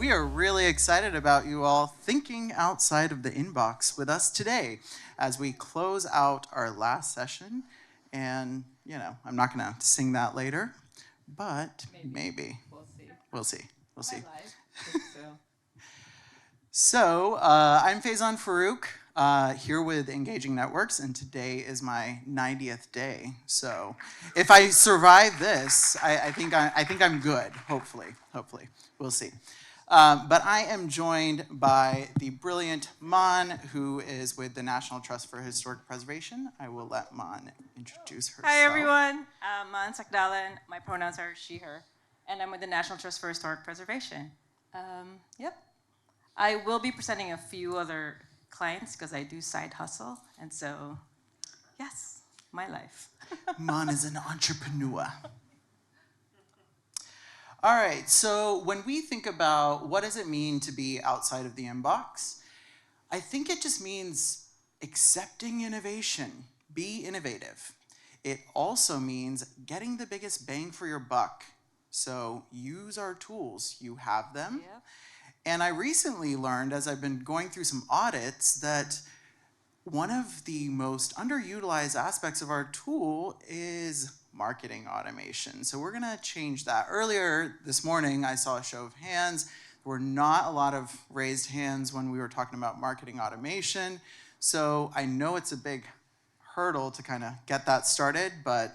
we are really excited about you all thinking outside of the inbox with us today as we close out our last session. And, I'm not going to sing that later, but maybe. We'll see. We'll see. So, I'm Faizan Farouk, here with Engaging Networks, and today is my 90th day. So, if I survive this, I think I'm good. Hopefully, we'll see. But I am joined by the brilliant Mon, who is with the National Trust for Historic Preservation. I will let Mon introduce herself. Hi, everyone. I'm Mon Sakdalan. My pronouns are she, her, and I'm with the National Trust for Historic Preservation. Yep. I will be presenting a few other clients because I do side hustle, and so, yes, my life. Mon is an entrepreneur. All right, so when we think about what does it mean to be outside of the inbox, I think it just means accepting innovation, be innovative. It also means getting the biggest bang for your buck. So use our tools, you have them. Yep. And I recently learned, as I've been going through some audits, that one of the most underutilized aspects of our tool is marketing automation. So we're gonna change that. Earlier this morning, I saw a show of hands. There were not a lot of raised hands when we were talking about marketing automation. So I know it's a big hurdle to kind of get that started, but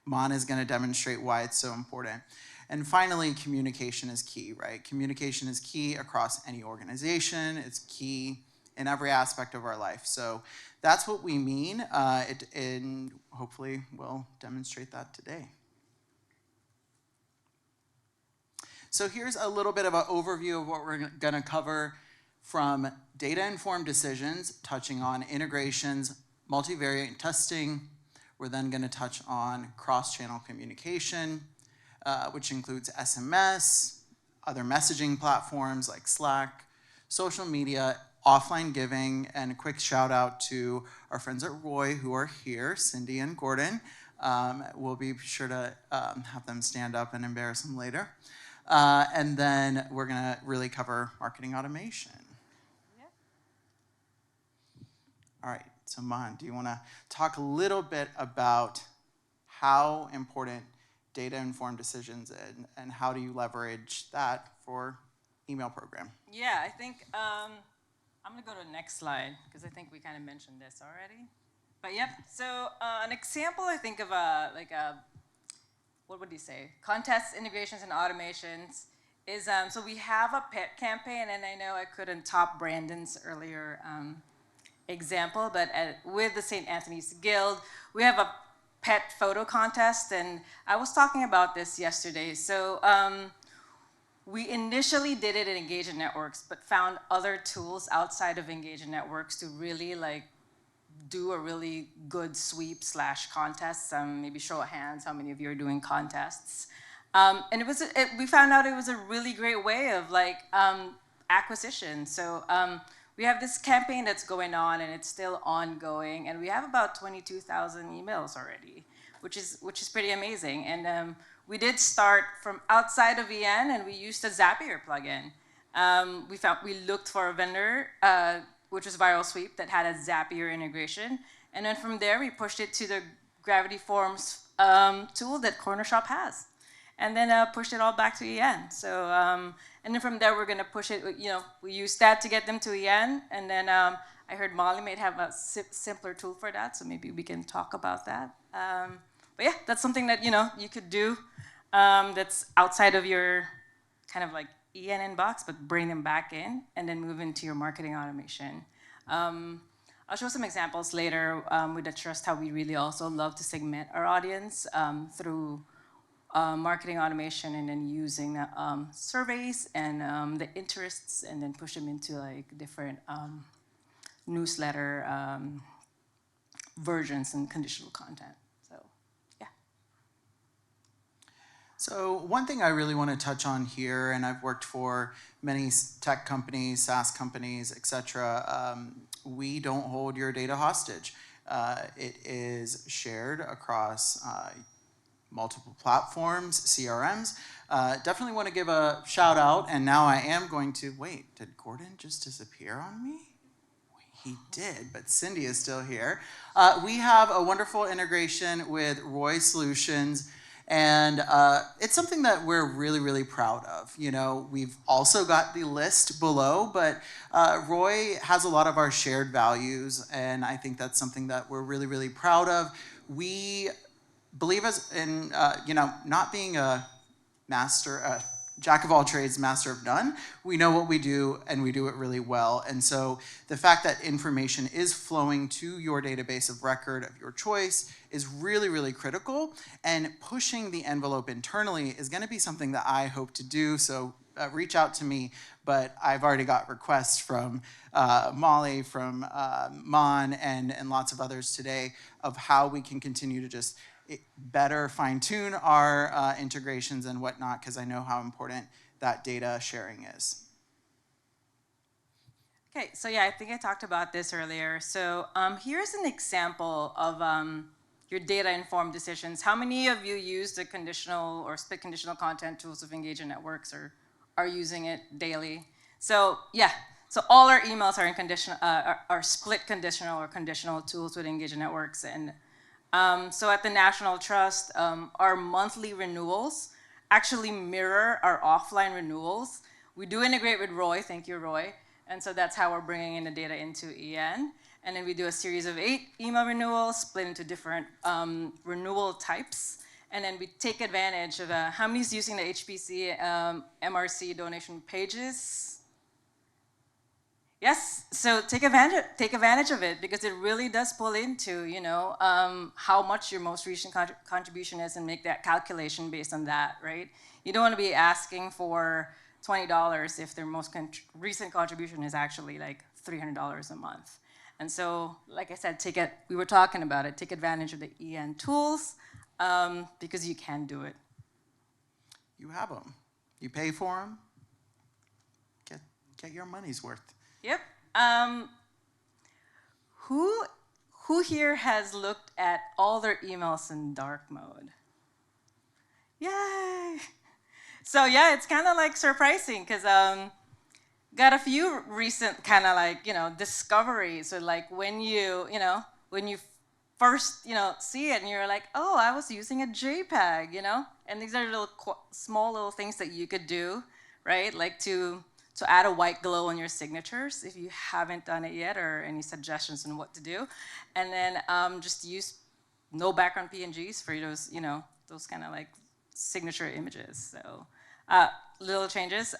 Mon is gonna demonstrate why it's so important. And finally, communication is key, right? Communication is key across any organization. It's key in every aspect of our life. So that's what we mean, and hopefully we'll demonstrate that today. So here's a little bit of an overview of what we're gonna cover, from data-informed decisions, touching on integrations, multivariate testing. We're then gonna touch on cross-channel communication, which includes SMS, other messaging platforms like Slack, social media, offline giving, and a quick shout out to our friends at Roy who are here, Cindy and Gordon. We'll be sure to have them stand up and embarrass them later. And then we're gonna really cover marketing automation. Yep. All right, so Mon, do you wanna talk a little bit about how important data-informed decisions and how do you leverage that for email program? Yeah, I think I'm gonna go to the next slide because I think we kind of mentioned this already. But yep, so an example I think of what would you say? Contests, integrations, and automations is, so we have a pet campaign, and I know I couldn't top Brandon's earlier example, but with the St. Anthony's Guild, we have a pet photo contest, and I was talking about this yesterday. So we initially did it in Engaging Networks, but found other tools outside of Engaging Networks to really do a really good sweep / contest. Maybe show of hands how many of you are doing contests. And we found out it was a really great way of acquisition. So we have this campaign that's going on, and it's still ongoing, and we have about 22,000 emails already, which is pretty amazing. And we did start from outside of EN, and we used a Zapier plugin. We looked for a vendor, which was Viral Sweep, that had a Zapier integration, and then from there we pushed it to the Gravity Forms tool that Cornershop has, and then pushed it all back to EN. So. And then from there, we're gonna push it, we use that to get them to EN. And then I heard Molly might have a simpler tool for that, so maybe we can talk about that. But yeah, that's something that, you could do that's outside of your kind of EN inbox, but bring them back in and then move into your marketing automation. I'll show some examples later with the Trust, how we really also love to segment our audience through marketing automation, and then using surveys and the interests, and then push them into different newsletter versions and conditional content. So, yeah. So one thing I really want to touch on here, and I've worked for many tech companies, SaaS companies, etc. We don't hold your data hostage. It is shared across multiple platforms, CRMs. Definitely want to give a shout out, and now I am going to, wait, did Gordon just disappear on me? He did, but Cindy is still here. We have a wonderful integration with Roy Solutions, and it's something that we're really, really proud of. You know, we've also got the list below, but Roy has a lot of our shared values, and I think that's something that we're really, really proud of. We believe in, you know, not being a master, jack of all trades, master of none. We know what we do, and we do it really well. And so the fact that information is flowing to your database of record of your choice is really, really critical. And pushing the envelope internally is going to be something that I hope to do. So reach out to me. But I've already got requests from Molly, from Mon, and lots of others today of how we can continue to just better fine-tune our integrations and whatnot, because I know how important that data sharing is. Okay, so yeah, I think I talked about this earlier. So here's an example of your data-informed decisions. How many of you use the conditional or split conditional content tools of Engagement Networks or are using it daily? So yeah, so all our emails are in conditional, are split conditional or conditional tools with Engagement Networks. And so at the National Trust, our monthly renewals actually mirror our offline renewals. We do integrate with Roy, thank you, Roy. And so that's how we're bringing in the data into EN. And then we do a series of 8 email renewals split into different renewal types. And then we take advantage of how many is using the HPC MRC donation pages? Yes, so take advantage of it because it really does pull into, you know, how much your most recent contribution is and make that calculation based on that, right? You don't want to be asking for $20 if their most recent contribution is actually like $300 a month. And so, like I said, we were talking about it, take advantage of the EN tools because you can do it. You have them. You pay for them. Get your money's worth. Yep. Who here has looked at all their emails in dark mode? Yay! So yeah, it's kind of like surprising because got a few recent kind of like, you know, discoveries. So like when you first, you know, see it and you're like, oh, I was using a JPEG, you know? And these are little small little things that you could do, right? Like to add a white glow on your signatures if you haven't done it yet, or any suggestions on what to do. And then just use no background PNGs for those, you know, those kind of like signature images. So little changes.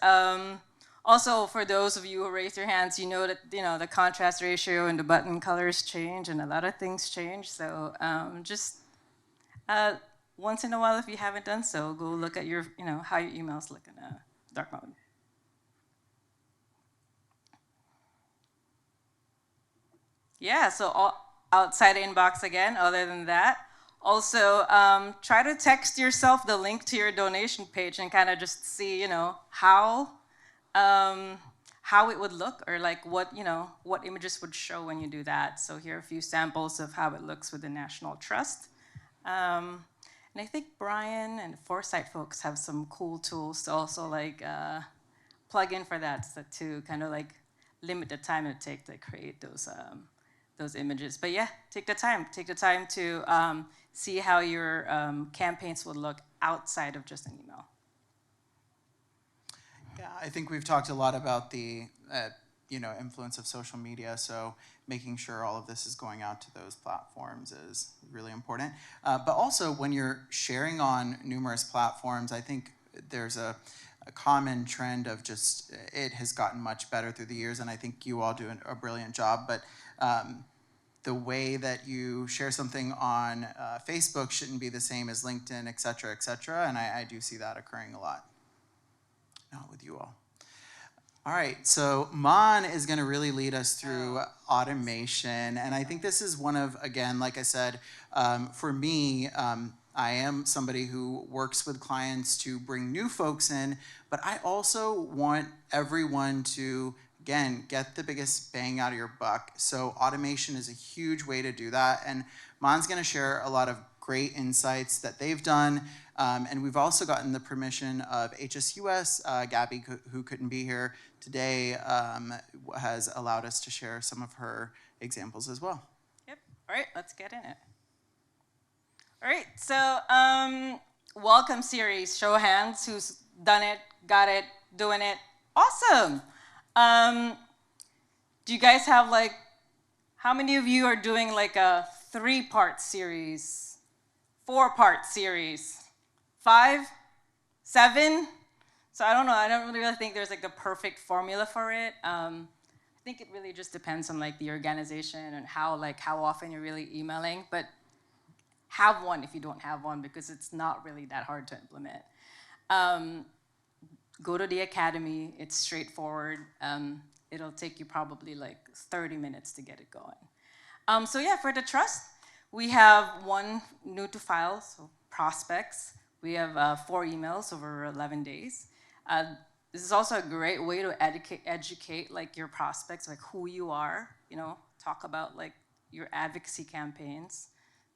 Also, for those of you who raise your hands, you know that, you know, the contrast ratio and the button colors change and a lot of things change. So just once in a while, if you haven't done so, go look at your, you know, how your emails look in dark mode. Yeah, so outside inbox again, other than that. Also, try to text yourself the link to your donation page and kind of just see, you know, how it would look or like what, you know, what images would show when you do that. So here are a few samples of how it looks with the National Trust. And I think Brian and Foresight folks have some cool tools to also like plug in for that, so to kind of like limit the time it takes to create those images. But yeah, take the time to see how your campaigns would look outside of just an email. Yeah, I think we've talked a lot about the you know, influence of social media, so making sure all of this is going out to those platforms is really important. But also, when you're sharing on numerous platforms, I think there's a common trend of just, it has gotten much better through the years, and I think you all do a brilliant job, but the way that you share something on Facebook shouldn't be the same as LinkedIn, et cetera, and I do see that occurring a lot. Not with you all. All right, so Mon is going to really lead us through automation, and I think this is one of, again, like I said, for me, I am somebody who works with clients to bring new folks in, but I also want everyone to, again, get the biggest bang out of your buck. So automation is a huge way to do that, and Mon's going to share a lot of great insights that they've done. And we've also gotten the permission of HSUS. Gabby, who couldn't be here today, has allowed us to share some of her examples as well. Yep. All right, let's get in it. All right, so welcome series. Show of hands who's done it, got it, doing it. Awesome. Do you guys have like, how many of you are doing like a 3-part series, 4-part series, 5, 7? So I don't know, I don't really think there's like a perfect formula for it. I think it really just depends on like the organization and how often you're really emailing, but have one if you don't have one, because it's not really that hard to implement. Go to the academy, it's straightforward. It'll take you probably like 30 minutes to get it going. So yeah, for the trust, we have 1 new to file, so prospects. We have 4 emails over 11 days. This is also a great way to educate like your prospects, like who you are, talk about like your advocacy campaigns.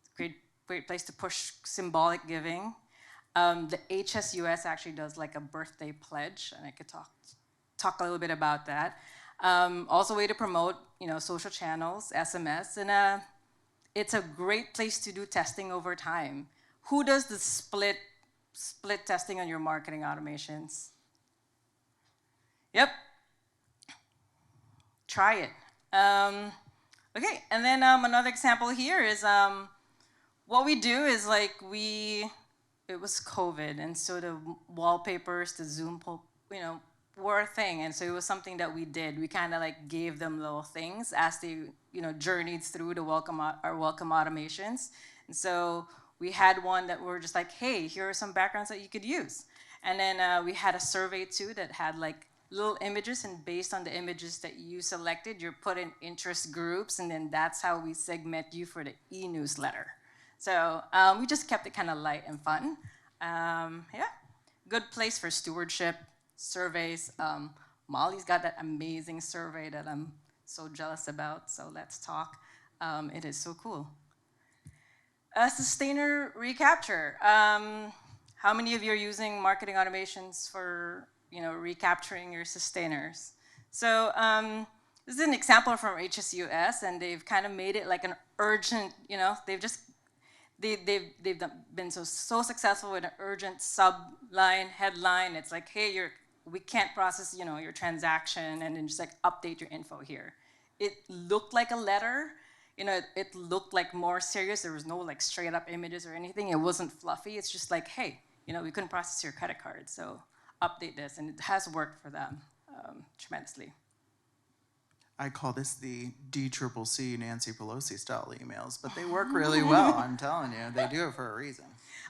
It's a great place to push symbolic giving. The HSUS actually does like a birthday pledge, and I could talk a little bit about that. Also a way to promote, social channels, SMS, and it's a great place to do testing over time. Who does the split testing on your marketing automations? Yep. Try it. Okay, and then another example here is what we do is like it was COVID, and so the wallpapers, the Zoom, were a thing, and so it was something that we did. We kind of like gave them little things as they, journeyed through the our welcome automations. And so we had one that were just like, hey, here are some backgrounds that you could use. And then we had a survey too that had like little images, and based on the images that you selected, you're put in interest groups, and then that's how we segment you for the e-newsletter. So we just kept it kind of light and fun. Yeah, good place for stewardship, surveys. Molly's got that amazing survey that I'm so jealous about, so let's talk. It is so cool. Sustainer recapture. How many of you are using marketing automations for recapturing your sustainers? So this is an example from HSUS, and they've kind of made it like an urgent, they've been so successful with an urgent subline, headline. It's like, hey, we can't process your transaction, and then just like update your info here. It looked like a letter. It looked like more serious. There was no like straight up images or anything. It wasn't fluffy. It's just like, hey, we couldn't process your credit card, so update this. And it has worked for them tremendously. I call this the DCCC Nancy Pelosi style emails, but they work really well, I'm telling you. They do it for a reason.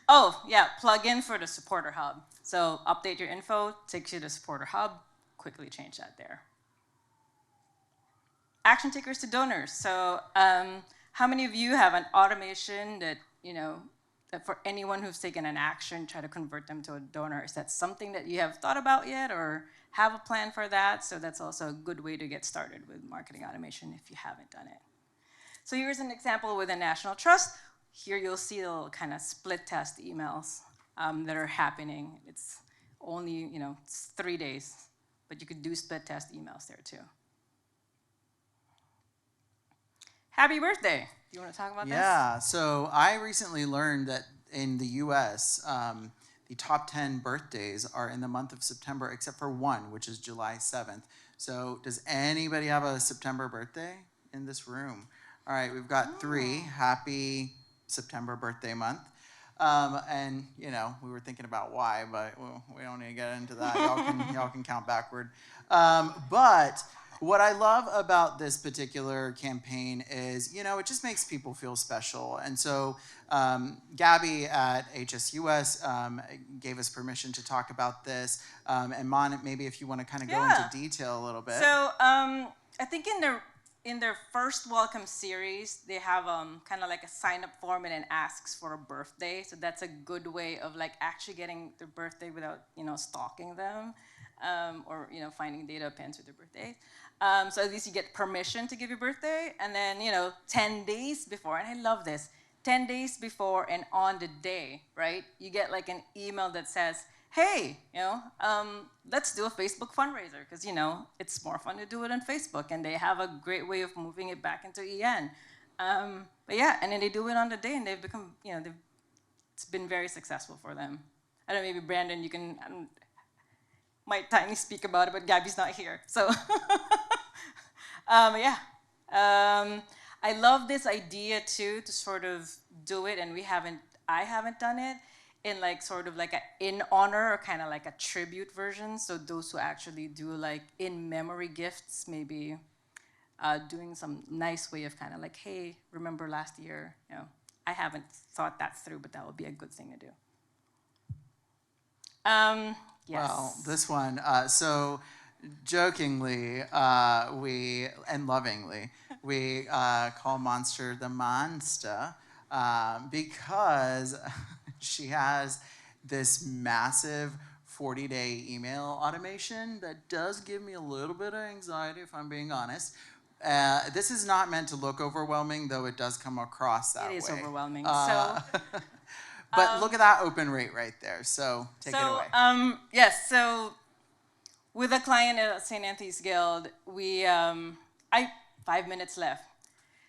Oh, yeah, plug in for the supporter hub. So update your info, takes you to supporter hub, quickly change that there. Action takers to donors. So how many of you have an automation that, that for anyone who's taken an action, try to convert them to a donor? Is that something that you have thought about yet, or have a plan for that? So that's also a good way to get started with marketing automation if you haven't done it. So here's an example with a National Trust. Here you'll see the little kind of split test emails that are happening. It's only, it's 3 days, but you could do split test emails there too. Happy birthday. Do you want to talk about this? Yeah, so I recently learned that in the US, the top 10 birthdays are in the month of September, except for one, which is July 7th. So does anybody have a September birthday in this room? All right, we've got 3. Happy September birthday month. And, we were thinking about why, but we don't need to get into that. Y'all can count backward. But what I love about this particular campaign is, it just makes people feel special. And so Gabby at HSUS gave us permission to talk about this. And Mon, maybe if you want to kind of go into detail a little bit. So I think in their first welcome series, they have kind of like a sign-up form, and it asks for a birthday. So that's a good way of like actually getting their birthday without stalking them, or finding data pins with their birthday. So at least you get permission to give your birthday, and then 10 days before, and I love this, 10 days before and on the day, right? You get like an email that says, hey, let's do a Facebook fundraiser because, it's more fun to do it on Facebook and they have a great way of moving it back into EN. But yeah, and then they do it on the day and they've become, it's been very successful for them. I don't know, maybe Brandon, you can, might tiny speak about it, but Gabby's not here. So, yeah. I love this idea too, to sort of do it, and I haven't done it, in like sort of like a in honor or kind of like a tribute version. So those who actually do like in memory gifts, maybe doing some nice way of kind of like, hey, remember last year, I haven't thought that through, but that would be a good thing to do. Yes. Well, this one, so jokingly, and lovingly, we call Monster the Monster because she has this massive 40-day email automation that does give me a little bit of anxiety, if I'm being honest. This is not meant to look overwhelming, though it does come across that way. It is overwhelming. But look at that open rate right there. So take it away. Yes. So with a client at St. Anthony's Guild, 5 minutes left.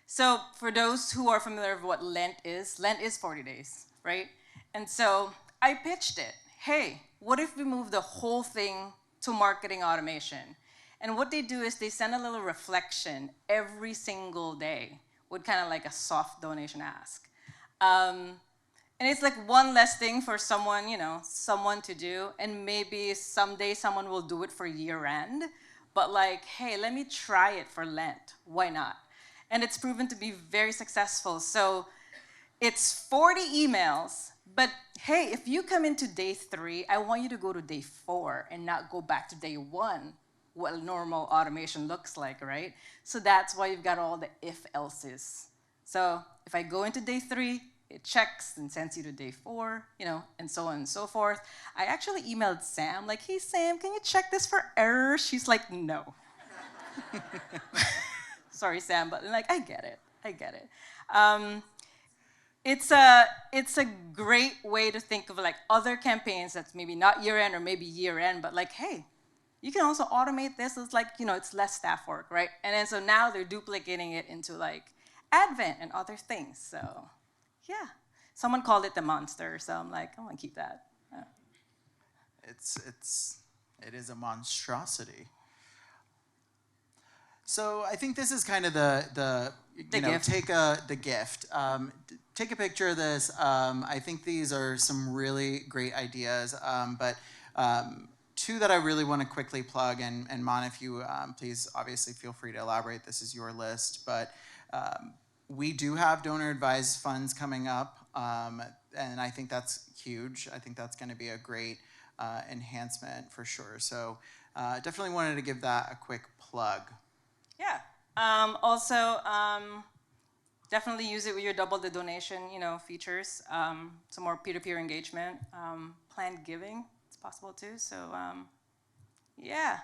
So for those who are familiar with what Lent is 40 days, right? And so I pitched it. Hey, what if we move the whole thing to marketing automation? And what they do is they send a little reflection every single day with kind of like a soft donation ask. And it's like one less thing for someone, someone to do. And maybe someday someone will do it for year end. But like, hey, let me try it for Lent. Why not? And it's proven to be very successful. So it's 40 emails. But hey, if you come into day 3, I want you to go to day 4 and not go back to day 1, what normal automation looks like, right? So that's why you've got all the if-elses. So if I go into day 3, it checks and sends you to day 4, and so on and so forth. I actually emailed Sam, like, hey, Sam, can you check this for error? She's like, no. Sorry, Sam, but like, I get it. It's a great way to think of like other campaigns that's maybe not year-end or maybe year-end, but like, hey, you can also automate this. It's like, it's less staff work, right? And then so now they're duplicating it into like Advent and other things, so. Yeah, someone called it the monster, so I'm like, I want to keep that. It is a monstrosity. So I think this is kind of the gift. The gift. Take a picture of this. I think these are some really great ideas, but 2 that I really want to quickly plug, and Mon, if you please, obviously feel free to elaborate. This is your list, but. We do have donor advised funds coming up, and I think that's huge. I think that's going to be a great enhancement for sure. So definitely wanted to give that a quick plug. Yeah. Also, definitely use it with your double the donation, features. Some more peer-to-peer engagement. Planned giving, it's possible too. So yeah.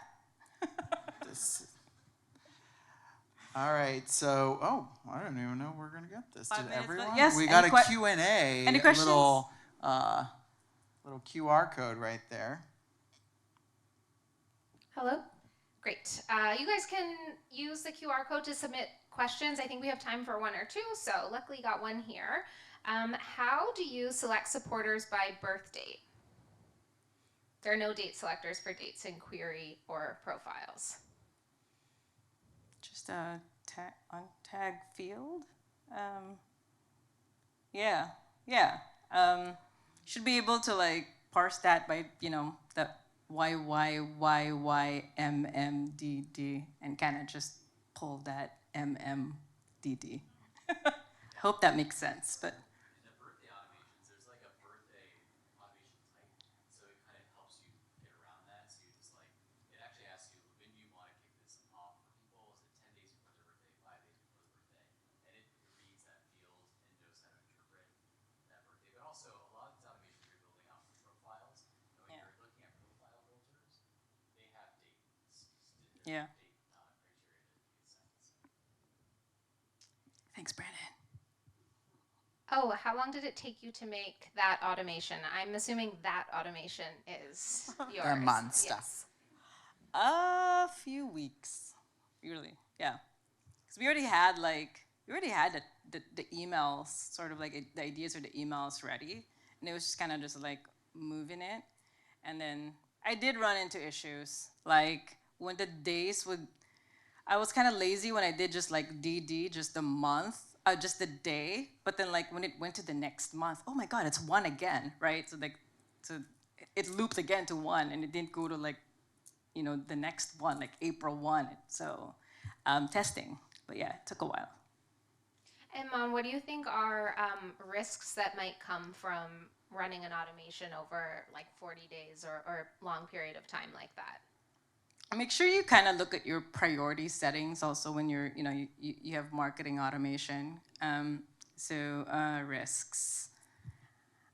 All right, so, I don't even know we're going to get this. 5 Did minutes, everyone? yes. We got a Q&A, any questions? little QR code right there. Hello? Great. You guys can use the QR code to submit questions. I think we have time for 1 or 2, so luckily got one here. How do you select supporters by birth date? There are no date selectors for dates in query or profiles. Just a tag field. Yeah. Should be able to like parse that by the YYYYMMDD and kind of just pull that MMDD. Hope that makes sense, but. In the birthday automations, there's like a birthday automation type, so it kind of helps you get around that. So you just like, it actually asks you, when do you want to kick this off for people? Is it 10 days before their birthday, 5 days before their birthday? And it reads that field and knows how to interpret that birthday. But also, a lot of these automations you're building out for profiles, and when you're looking at profile filters, they have dates. Yeah. Date criteria that you can set. Thanks, Brandon. Oh, how long did it take you to make that automation? I'm assuming that automation is yours. A month Yes. stuff. A few weeks, really, yeah. Because we already had the emails, sort of like the ideas or the emails ready, and it was just kind of just like moving it. And then I did run into issues, like when the days would, I was kind of lazy when I did just like DD, just the month, just the day. But then like when it went to the next month, oh my God, it's one again, right? So it looped again to one, and it didn't go to like, the next one, like April 1. So testing, but yeah, it took a while. And Mon, what do you think are risks that might come from running an automation over like 40 days or a long period of time like that? Make sure you kind of look at your priority settings also when you have marketing automation. Risks.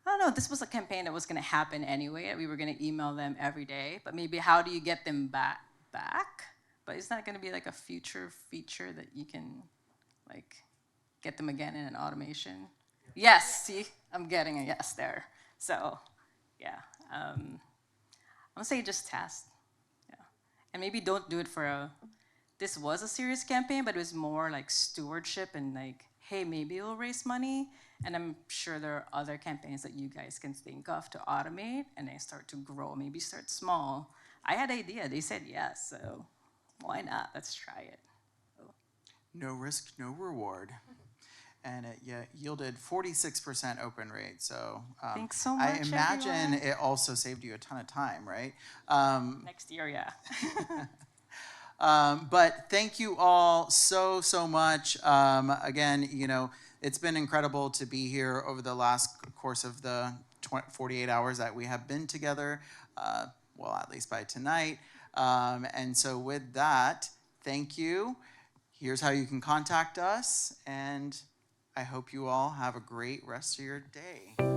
I don't know. This was a campaign that was going to happen anyway. We were going to email them every day, but maybe how do you get them back? But it's not going to be like a future feature that you can like get them again in an automation. Yes. See, I'm getting a yes there. So, yeah. I'm gonna say just test. And maybe don't do it this was a serious campaign, but it was more like stewardship and like, hey, maybe it'll raise money. And I'm sure there are other campaigns that you guys can think of to automate and they start to grow. Maybe start small. I had an idea. They said yes, so why not? Let's try it. No risk, no reward. And it yielded 46% open rate. So Thanks so I much, imagine everyone. it also saved you a ton of time, right? Next year, yeah. But thank you all so much. Again, it's been incredible to be here over the last course of the 48 hours that we have been together. Well, at least by tonight. And so with that, thank you. Here's how you can contact us, and I hope you all have a great rest of your day.